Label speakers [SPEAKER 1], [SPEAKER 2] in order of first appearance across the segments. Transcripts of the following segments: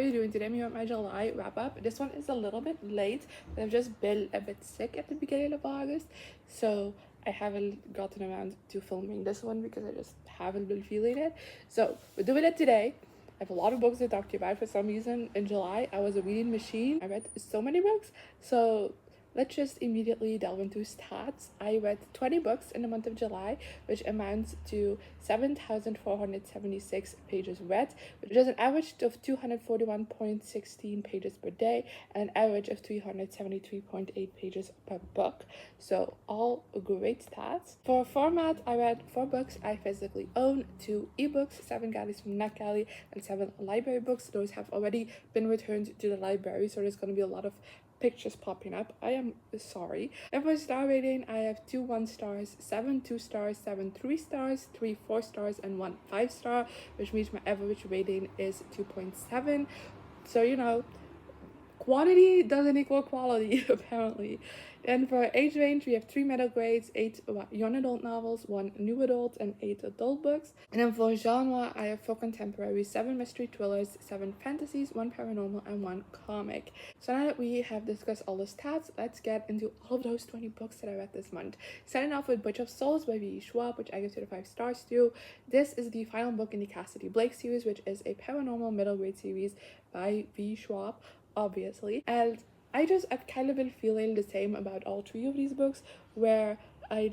[SPEAKER 1] are you doing today? Me with my July wrap up. This one is a little bit late, but I've just been a bit sick at the beginning of August, so I haven't gotten around to filming this one because I just haven't been feeling it. So we're doing it today. I have a lot of books to talk to you about. For some reason in July I was a reading machine. I read so many books, so let's just immediately delve into stats. I read 20 books in the month of July, which amounts to 7,476 pages read, which is an average of 241.16 pages per day and an average of 373.8 pages per book. So all great stats. For format, I read 4 books I physically own, 2 ebooks, 7 galleys from NetGalley, and 7 library books. Those have already been returned to the library, so there's going to be a lot of pictures popping up. I am sorry. And for star rating, I have 2 1 stars, 7 2 stars, 7 3 stars, 3 4 stars, and 1 5 star, which means my average rating is 2.7. So, you know, quantity doesn't equal quality, apparently. And for age range, we have 3 middle grades, 8 young adult novels, 1 new adult, and 8 adult books. And then for genre, I have 4 contemporary, 7 mystery thrillers, 7 fantasies, 1 paranormal, and 1 comic. So now that we have discussed all the stats, let's get into all of those 20 books that I read this month. Starting off with Butch of Souls by Schwab, which I give 2 to 5 stars to. This is the final book in the Cassidy Blake series, which is a paranormal middle grade series by Schwab, obviously. And I've kind of been feeling the same about all 3 of these books, where I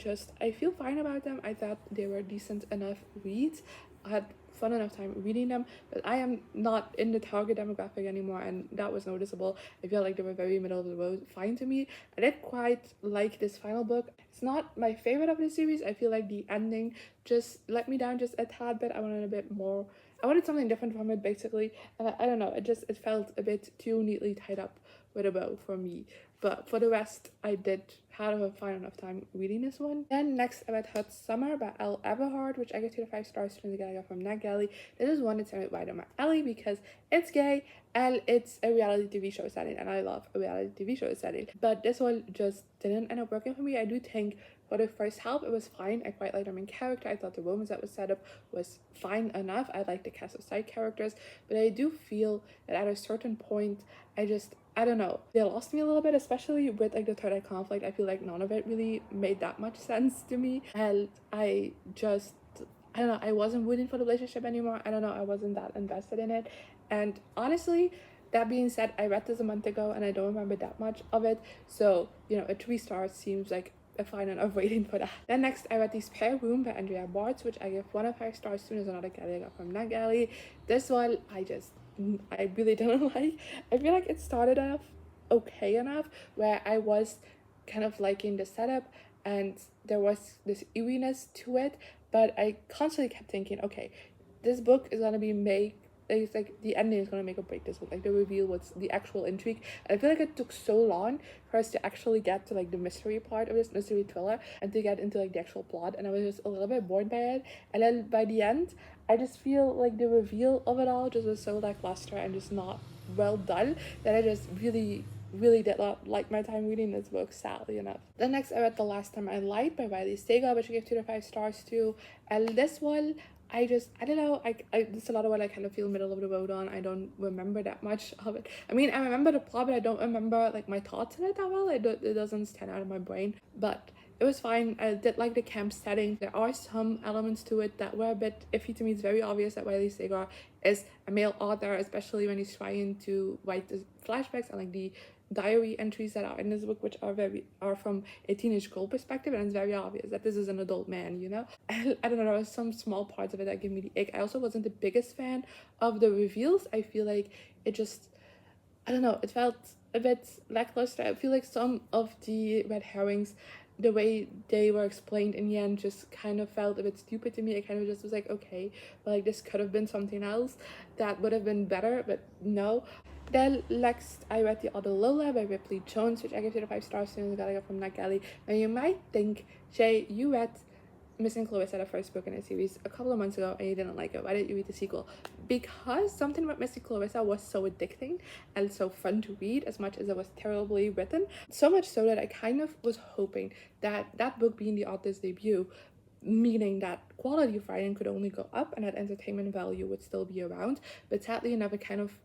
[SPEAKER 1] feel fine about them. I thought they were decent enough reads. I had fun enough time reading them, but I am not in the target demographic anymore, and that was noticeable. I feel like they were very middle of the road fine to me. I did quite like this final book. It's not my favorite of the series. I feel like the ending just let me down just a tad bit. I wanted a bit more. I wanted something different from it, basically, and I don't know, it felt a bit too neatly tied up with a bow for me. But for the rest, I did have a fine enough time reading this one. Then next I read Hot Summer by Elle Everhart, which I give 2 to 5 stars from the Gallagher from NetGalley. This is one that's right on my alley because it's gay and it's a reality TV show setting, and I love a reality TV show setting. But this one just didn't end up working for me. I do think for the first half it was fine. I quite liked the main character. I thought the romance that was set up was fine enough. I liked the cast of side characters, but I do feel that at a certain point I don't know, they lost me a little bit, especially with like the third eye conflict. I feel like none of it really made that much sense to me, and I don't know, I wasn't rooting for the relationship anymore. I don't know, I wasn't that invested in it. And honestly, that being said, I read this a month ago and I don't remember that much of it, so you know, a 3 stars seems like a fine enough rating for that. Then next I read The Spare Room by Andrea Bartz, which I give 1 of 5 stars to. There's another gallery I got from NetGalley. This one I really don't like. I feel like it started off okay enough, where I was kind of liking the setup and there was this eeriness to it, but I constantly kept thinking, okay, this book is gonna be it's like the ending is gonna make or break this book, like the reveal, what's the actual intrigue. And I feel like it took so long for us to actually get to like the mystery part of this mystery thriller and to get into like the actual plot, and I was just a little bit bored by it. And then by the end, I just feel like the reveal of it all just was so lackluster and just not well done that I just really did not like my time reading this book, sadly enough. Then next I read The Last Time I Lied by Riley Saga, which I gave 2 to 5 stars to. And this one, I don't know, there's a lot of what I kind of feel middle of the road on. I don't remember that much of it. I mean, I remember the plot, but I don't remember like my thoughts in it that well. It doesn't stand out of my brain, but it was fine. I did like the camp setting. There are some elements to it that were a bit iffy to me. It's very obvious that Riley Saga is a male author, especially when he's trying to write the flashbacks and like the diary entries that are in this book, which are from a teenage girl perspective, and it's very obvious that this is an adult man, you know. I don't know, there was some small parts of it that gave me the ick. I also wasn't the biggest fan of the reveals. I feel like it just, I don't know, it felt a bit lackluster. I feel like some of the red herrings, the way they were explained in the end, just kind of felt a bit stupid to me. I kind of just was like, okay, but like this could have been something else that would have been better, but no. Then next I read The Other Lola by Ripley Jones, which I give 2 to 5 stars to, and I got from NetGalley. Now you might think, Shay, you read Missing Clarissa, the first book in a series, a couple of months ago, and you didn't like it. Why did you read the sequel? Because something about Missing Clarissa was so addicting and so fun to read, as much as it was terribly written. So much so that I kind of was hoping that that book being the author's debut, meaning that quality of writing could only go up and that entertainment value would still be around. But sadly enough, it kind of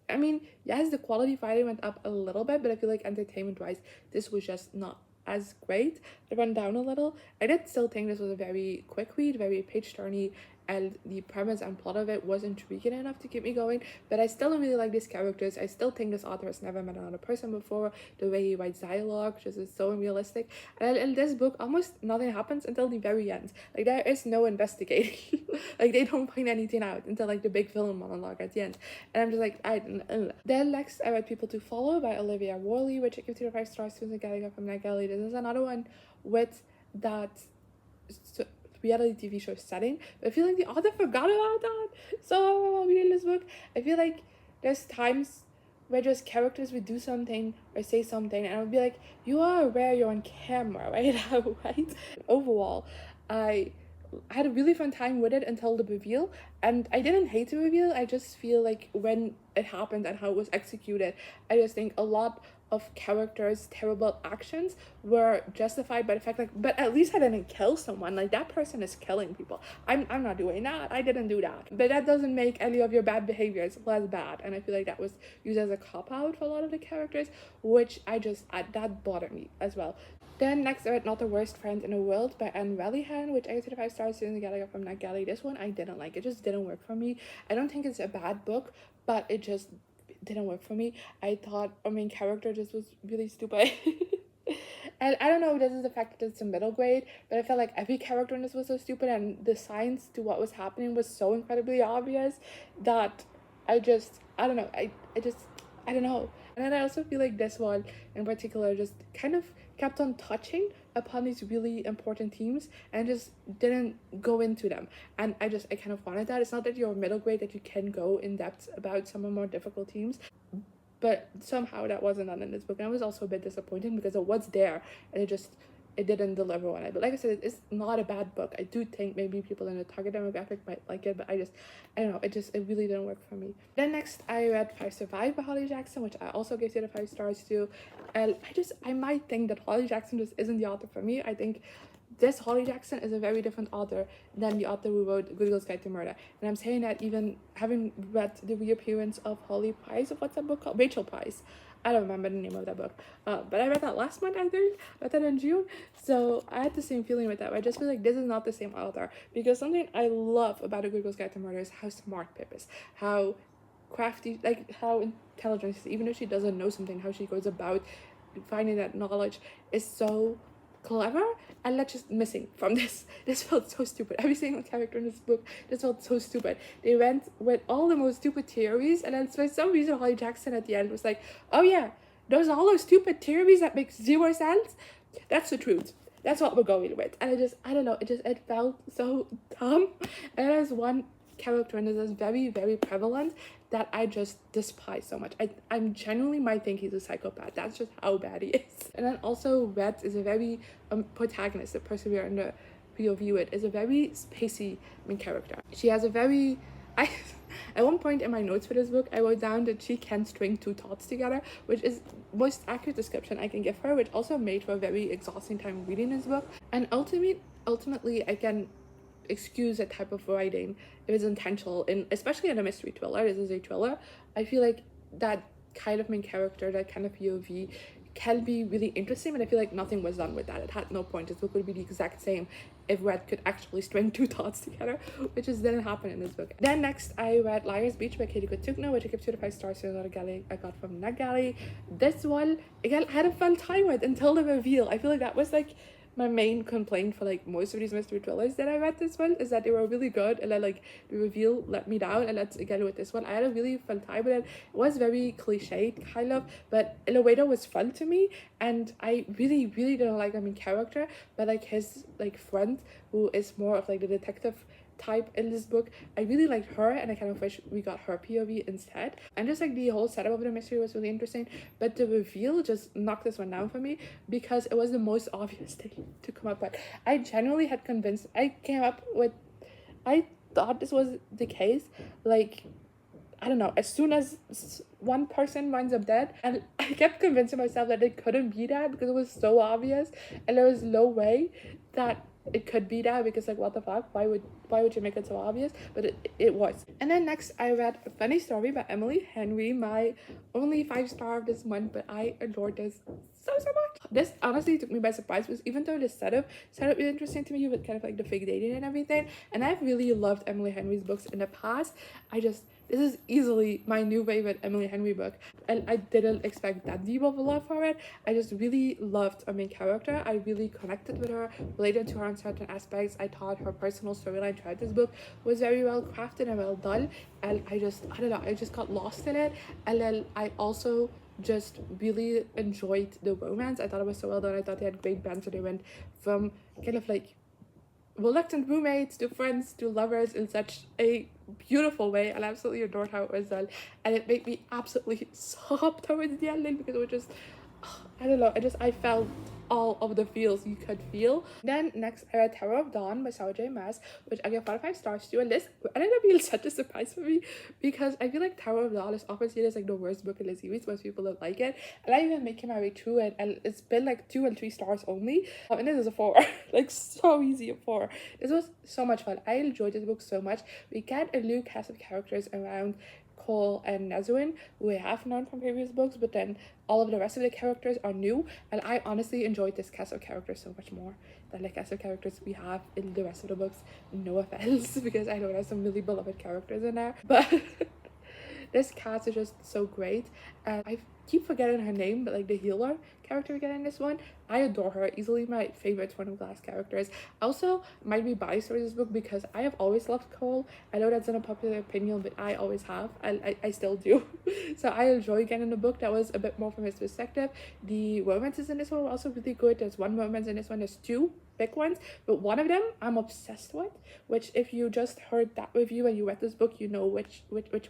[SPEAKER 1] I mean, yes, the quality finally went up a little bit, but I feel like entertainment-wise, this was just not as great. It went down a little. I did still think this was a very quick read, very page-turny, and the premise and plot of it was intriguing enough to keep me going, but I still don't really like these characters. I still think this author has never met another person before. The way he writes dialogue just is so unrealistic, and in this book almost nothing happens until the very end. Like, there is no investigating. Like, they don't find anything out until like the big villain monologue at the end, and I'm just like, I don't know. Then next I read People to Follow by Olivia Worley, which I give 2 to 5 stars. Susan getting up from NetGalley. This is another one with that reality TV show setting, but I feel like the author forgot about that. So while reading this book, I feel like there's times where just characters would do something or say something, and I would be like, you are aware you're on camera right now, right? Overall, I had a really fun time with it until the reveal, and I didn't hate the reveal. I just feel like when it happened and how it was executed, I just think a lot of characters' terrible actions were justified by the fact, like, but at least I didn't kill someone. Like, that person is killing people. I'm not doing that. I didn't do that. But that doesn't make any of your bad behaviors less bad. And I feel like that was used as a cop-out for a lot of the characters, which that bothered me as well. Then next I read Not the Worst Friend in the World by Rellihan, which I gave 5 stars in the Galley from NetGalley. This one I didn't like. It just didn't work for me. I don't think it's a bad book, but it just didn't work for me. I thought our main character just was really stupid. And I don't know if this is the fact that it's a middle grade, but I felt like every character in this was so stupid, and the signs to what was happening was so incredibly obvious that I don't know. I don't know. And then I also feel like this one in particular just kind of kept on touching upon these really important themes and just didn't go into them. And I kind of wanted that. It's not that you're middle grade that you can go in depth about some of the more difficult themes, but somehow that wasn't done in this book. And I was also a bit disappointed because it was there and it didn't deliver on it. But like I said, it's not a bad book. I do think maybe people in the target demographic might like it, but I don't know, it really didn't work for me. Then next I read Five Survive by Holly Jackson, which I also gave 5 stars to. And I might think that Holly Jackson just isn't the author for me. I think this Holly Jackson is a very different author than the author who wrote Good Girl's Guide to Murder. And I'm saying that even having read the reappearance of Holly Price, of what's that book called? Rachel Price. I don't remember the name of that book. But I read that last month, I think. I read that in June. So I had the same feeling with that. I just feel like this is not the same author. Because something I love about A Good Girl's Guide to Murder is how smart Pip is. How crafty, like how intelligent she is. Even if she doesn't know something, how she goes about finding that knowledge is so clever, and that's just missing from this. This felt so stupid. Every single character in this book just felt so stupid. They went with all the most stupid theories, and then for some reason Holly Jackson at the end was like, oh yeah, those are all those stupid theories that make zero sense. That's the truth. That's what we're going with. And I don't know, it felt so dumb. And there's one character and this is very, very prevalent that I just despise so much. I'm genuinely might think he's a psychopath. That's just how bad he is. And then also Red is a very protagonist, the person we are in the POV with, is a very spacey main character. She has a very at one point in my notes for this book, I wrote down that she can string 2 thoughts together, which is most accurate description I can give her, which also made for a very exhausting time reading this book. And ultimately I can excuse that type of writing if it's intentional, especially in a mystery thriller. This is a thriller. I feel like that kind of main character, that kind of POV can be really interesting, but I feel like nothing was done with that. It had no point. This book would be the exact same if Red could actually string 2 thoughts together, which just didn't happen in this book. Then next I read Liar's Beach by Katie Cotugno, which I give 2 to 5 stars to another galley I got from NetGalley. This one, again, I had a fun time with until the reveal. I feel like that was like my main complaint for like most of these mystery thrillers that I read this one, is that they were really good and then like the reveal let me down. And that's again with this one, I had a really fun time with it. It was very cliched kind of, but in a way that was fun to me. And I really didn't like the main character, but like his like friend, who is more of like the detective type in this book, I really liked her, and I kind of wish we got her POV instead. And just like the whole setup of the mystery was really interesting, but the reveal just knocked this one down for me because it was the most obvious thing to come up with. I genuinely had convinced, I thought this was the case, like, I don't know, as soon as one person winds up dead, and I kept convincing myself that it couldn't be that because it was so obvious, and there was no way that it could be that, because like, what the fuck, why would why would you make it so obvious? But it was. And then next I read A Funny Story by Emily Henry, my only 5-star of this month, but I adored this so much. This honestly took me by surprise, because even though the setup is interesting to me with kind of like the fake dating and everything, and I've really loved Emily Henry's books in the past, this is easily my new favorite Emily Henry book, and I didn't expect that deep of a love for it. I just really loved our main character. I really connected with her, related to her on certain aspects. I thought her personal storyline throughout this book was very well crafted and well done, and I don't know, I just got lost in it. And then I also just really enjoyed the romance. I thought it was so well done. I thought they had great banter. They went from kind of like reluctant roommates to friends to lovers in such a beautiful way, and I absolutely adored how it was done, and it made me absolutely sob towards the ending, because it was just, I don't know, I felt all of the feels you could feel. Then next I read Tower of Dawn by Sarah J Maas, which I gave 4 out of 5 stars to, and this ended up being such a surprise for me, because I feel like Tower of Dawn is often seen as like the worst book in the series. Most people don't like it, and I even making my way through it, and it's been like 2 and 3 stars only, and this is a 4. Like, so easy, a 4. This was so much fun. I enjoyed this book so much. We get a new cast of characters around Cole and Nezwin, who I have known from previous books, but then all of the rest of the characters are new, and I honestly enjoyed this cast of characters so much more than the cast of characters we have in the rest of the books. No offense, because I know there's some really beloved characters in there, but this cast is just so great. And I keep forgetting her name, but like the healer character we get in this one, I adore her. Easily my favorite Throne of Glass characters. Also might be biased towards this book, because I have always loved Cole. I know that's not a popular opinion, but I always have, and I still do. So I enjoy getting a book that was a bit more from his perspective. The romances in this one were also really good. There's one romance in this one, there's 2 big ones, but one of them I'm obsessed with, which if you just heard that review and you read this book, you know which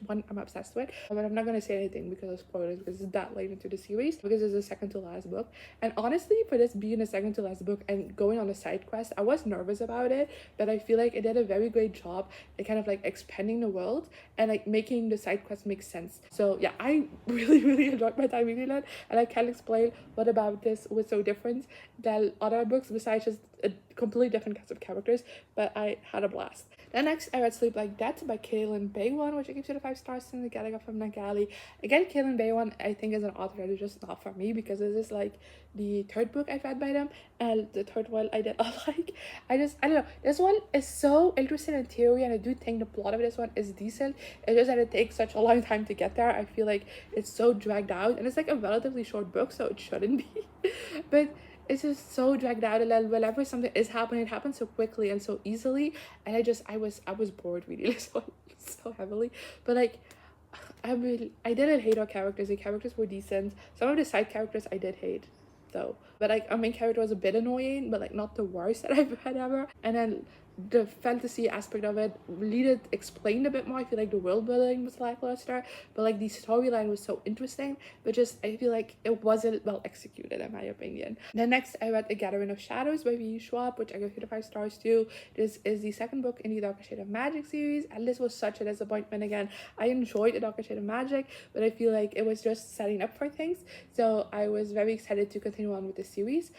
[SPEAKER 1] one I'm obsessed with. But I'm not gonna say anything because of spoilers, because it's that late into the series, because it's the second to last book. And honestly, for this being the second to last book and going on a side quest, I was nervous about it, but I feel like it did a very great job at kind of like expanding the world and like making the side quest make sense. So yeah, I really enjoyed my time reading it, and I can't explain what about this was so different than other books besides just a completely different cast of characters, but I had a blast. Then next I read Sleep Like That by Kaylnn Bayron, which I give 2 out of 5 stars in the getting up from NetGalley. Again, Kaylnn Bayron I think is an author that is just not for me, because this is like the 3rd book I've read by them, and the 3rd one I did not like. I don't know, this one is so interesting in theory, and I do think the plot of this one is decent. It's just that it takes such a long time to get there. I feel like it's so dragged out, and it's like a relatively short book, so it shouldn't be. But it's just so dragged out, and then whenever something is happening, it happens so quickly and so easily, and I was bored reading this one so heavily. But like, I didn't hate our characters. The characters were decent. Some of the side characters I did hate though, but like our main character was a bit annoying, but like not the worst that I've read ever. And then the fantasy aspect of it needed explained a bit more. I feel like the world building was lackluster, but like the storyline was so interesting, but just I feel like it wasn't well executed in my opinion. Then next I read A Gathering of Shadows by Schwab, which I give 3 out of 5 stars to. This is the 2nd book in the Darker Shade of Magic series, and this was such a disappointment again. I enjoyed The Darker Shade of Magic, but I feel like it was just setting up for things, so I was very excited to continue on with the series.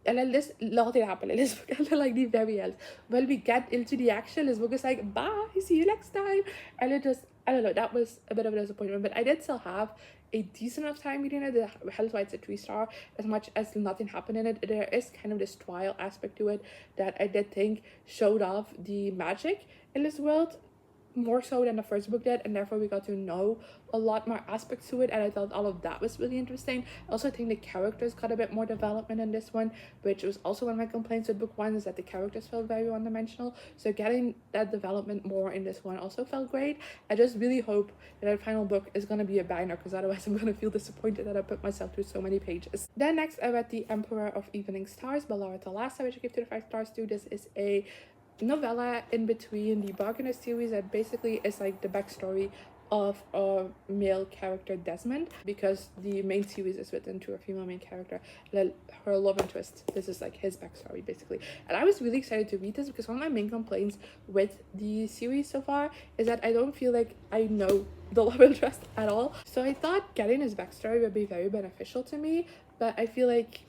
[SPEAKER 1] And then nothing happened in this book until like the very end. When we get into the action, this book is like, bye, see you next time. And it just, I don't know, that was a bit of a disappointment, but I did still have a decent enough time reading it. Hence why it's a 3-star, as much as nothing happened in it. There is kind of this trial aspect to it that I did think showed off the magic in this world more so than the 1st book did, and therefore we got to know a lot more aspects to it, and I thought all of that was really interesting. I also think the characters got a bit more development in this one, which was also one of my complaints with book 1, is that the characters felt very one-dimensional, so getting that development more in this one also felt great. I just really hope that our final book is going to be a banger, because otherwise I'm going to feel disappointed that I put myself through so many pages. Then next I read The Emperor of Evening Stars by Laura Thalassa, which I give 2 out of 5 stars to. This is a novella in between the Bargainer series that basically is like the backstory of a male character, Desmond, because the main series is written to a female main character, her love interest. This is like his backstory basically, and I was really excited to read this, because one of my main complaints with the series so far is that I don't feel like I know the love interest at all, so I thought getting his backstory would be very beneficial to me, but I feel like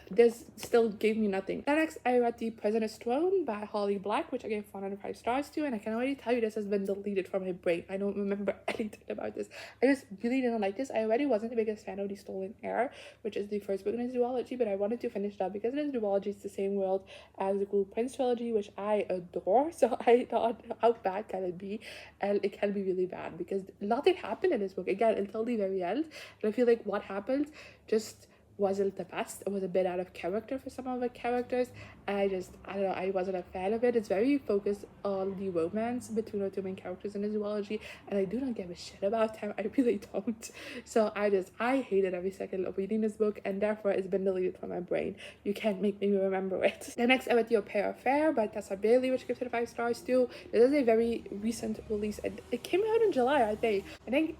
[SPEAKER 1] this still gave me nothing. Then next I read The Prisoner's Throne by Holly Black, which I gave 1 out of 5 stars to, and I can already tell you this has been deleted from my brain. I don't remember anything about this. I just really didn't like this. I already wasn't the biggest fan of The Stolen Heir, which is the first book in his duology, but I wanted to finish it up because it is duology. It's the same world as the Cruel Prince trilogy, which I adore. So I thought, how bad can it be? And it can be really bad because nothing happened in this book again until the very end. And I feel like what happened just wasn't the best. It was a bit out of character for some of the characters. I don't know, I wasn't a fan of it. It's very focused on the romance between the 2 main characters in the duology, and I do not give a shit about them. I really don't. So I hated every second of reading this book, and therefore it's been deleted from my brain. You can't make me remember it. The next I read The Au Pair Affair by Tessa Bailey, which gives it 5 stars too. This is a very recent release. It came out in July, I think.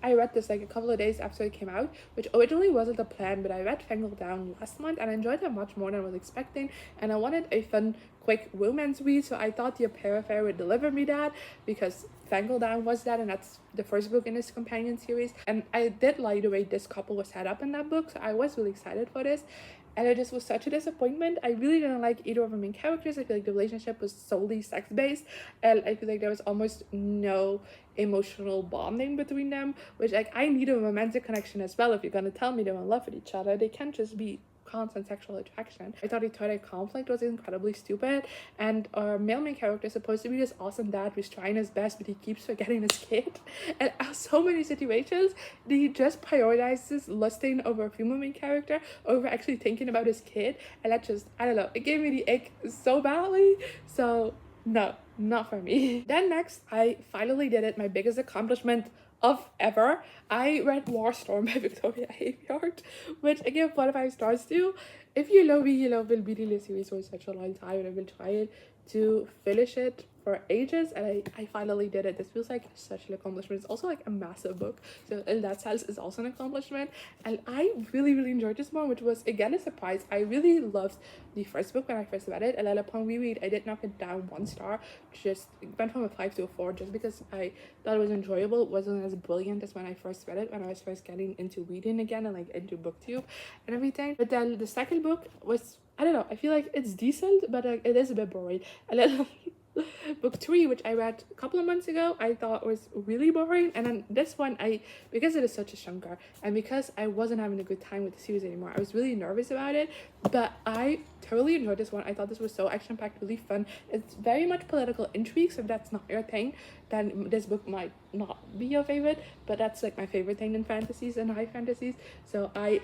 [SPEAKER 1] I read this like a couple of days after it came out, which originally wasn't the plan, but I read Fangled Down last month and I enjoyed it much more than I was expecting, and I wanted a fun, quick romance read, so I thought The Au Pair Affair would deliver me that, because Fangled Down was that, and that's the first book in this companion series, and I did like the way this couple was set up in that book, so I was really excited for this. And it just was such a disappointment. I really didn't like either of the main characters. I feel like the relationship was solely sex-based, and I feel like there was almost no emotional bonding between them, which like I need a romantic connection as well. If you're gonna tell me they're in love with each other, they can't just be constant sexual attraction. I thought the third conflict was incredibly stupid, and our male main character is supposed to be this awesome dad who's trying his best, but he keeps forgetting his kid. And so many situations he just prioritizes lusting over a female main character over actually thinking about his kid, and that just, I don't know, it gave me the ick so badly. So no, not for me. Then next I finally did it, my biggest accomplishment of ever. I read War Storm by Victoria Aveyard, which I give 1 out of 5 stars to. If you know me, you know I've been reading this series for such a long time, and I've been trying to finish it for ages, and I finally did it. This feels like such an accomplishment. It's also like a massive book, so in that sense it's also an accomplishment, and I really enjoyed this one, which was again a surprise. I really loved the first book when I first read it, and then upon reread I did knock it down 1 star, just went from a 5 to a 4, just because I thought it was enjoyable. It wasn't as brilliant as when I first read it, when I was first getting into reading again and like into booktube and everything. But then the second book was, I don't know, I feel like it's decent, but it is a bit boring. And then book 3, which I read a couple of months ago, I thought was really boring. And then this one, because it is such a chunker, and because I wasn't having a good time with the series anymore, I was really nervous about it, but I thoroughly enjoyed this one. I thought this was so action-packed, really fun. It's very much political intrigue, so if that's not your thing, then this book might not be your favorite, but that's like my favorite thing in fantasies and high fantasies, so I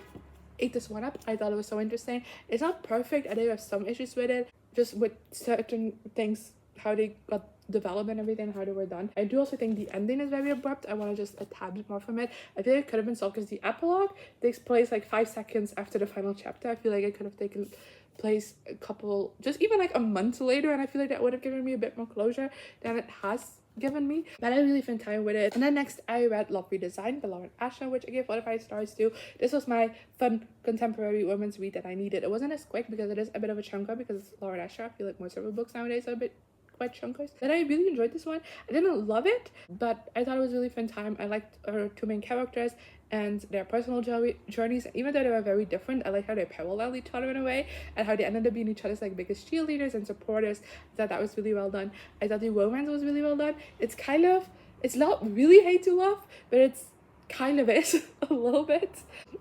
[SPEAKER 1] ate this one up. I thought it was so interesting. It's not perfect, I do have some issues with it, just with certain things, how they got developed and everything, how they were done. I do also think the ending is very abrupt. I want to just a tad bit more from it. I feel like it could have been solved because the epilogue takes place like 5 seconds after the final chapter. I feel like it could have taken place a couple, just even like a month later, and I feel like that would have given me a bit more closure than it has given me. But I really spent time with it. And then next I read Love Redesigned by Laura Ashton, which I gave 4 out of 5 stars to. This was my fun contemporary women's read that I needed. It wasn't as quick because it is a bit of a chunker, because it's Laura Ashton. I feel like most of her books nowadays are a bit quite chunkers. But I really enjoyed this one. I didn't love it, but I thought it was a really fun time. I liked our 2 main characters and their personal journeys. Even though they were very different, I like how they parallel each other in a way, and how they ended up being each other's like biggest cheerleaders and supporters. I thought that was really well done. I thought the romance was really well done. It's not really hate to love, but it's kind of is a little bit,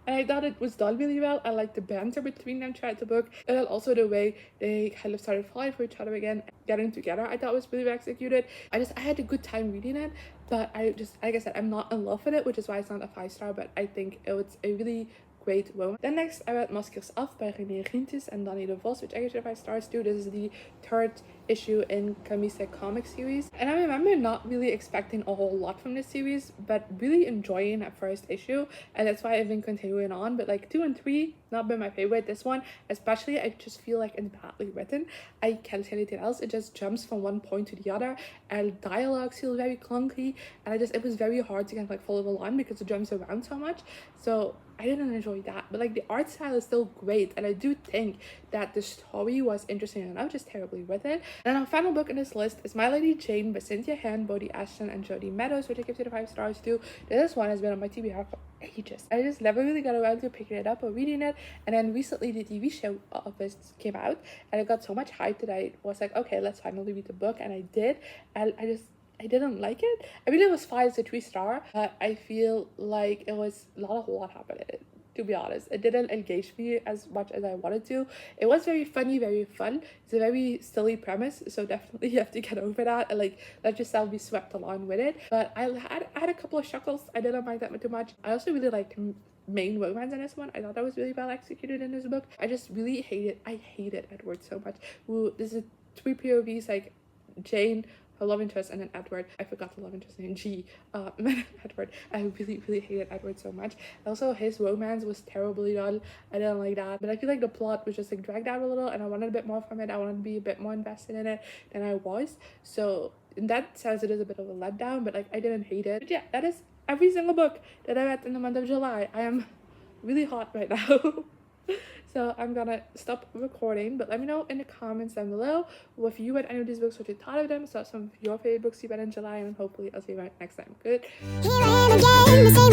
[SPEAKER 1] and I thought it was done really well. I liked the banter between them throughout the book, and then also the way they kind of started falling for each other again, getting together. I thought was really well executed. I had a good time reading it, but I just, like I said, I'm not in love with it, which is why it's not a 5 star, but I think it was a really great romance. Then next I read Maskers Af by René Rintes and Danny DeVos, which I gave 5 stars too. This is the 3rd issue in Camise comic series, and I remember not really expecting a whole lot from this series, but really enjoying that first issue, and that's why I've been continuing on. But like 2 and 3 not been my favorite. This one especially, I just feel like it's badly written. I can't say anything else. It just jumps from one point to the other, and dialogues feel very clunky, and it was very hard to kind of like follow along because it jumps around so much. So I didn't enjoy that, but like the art style is still great, and I do think that the story was interesting enough, just terribly written. And our final book in this list is My Lady Jane by Cynthia Hand, Brodi Ashton and Jodi Meadows, which I give 5 stars to. This one has been on my TBR ages. I just never really got around to picking it up or reading it. And then recently the TV show of this came out, and it got so much hype that I was like, okay, let's finally read the book, and I did. And I didn't like it. I mean, it was fine. It's a 3-star, but I feel like it was not a whole lot happened in it, to be honest. It didn't engage me as much as I wanted to. It was very funny, very fun. It's a very silly premise, so definitely you have to get over that and like let yourself be swept along with it. But I had a couple of chuckles. I didn't mind that too much. I also really liked main romance in this one. I thought that was really well executed in this book. I just really hated Edward so much. Ooh, this is 3 POVs, like Jane, her love interest, and then Edward. I forgot the love interest name, G. Edward. I really hated Edward so much. Also, his romance was terribly done. I didn't like that. But I feel like the plot was just like dragged out a little, and I wanted a bit more from it. I wanted to be a bit more invested in it than I was. So in that sense, it is a bit of a letdown, but like I didn't hate it. But yeah, that is every single book that I read in the month of July. I am really hot right now. So I'm gonna stop recording, but let me know in the comments down below if you read any of these books, what you thought of them, so some of your favorite books you read in July, and hopefully I'll see you right next time. Good. Here I am again, the same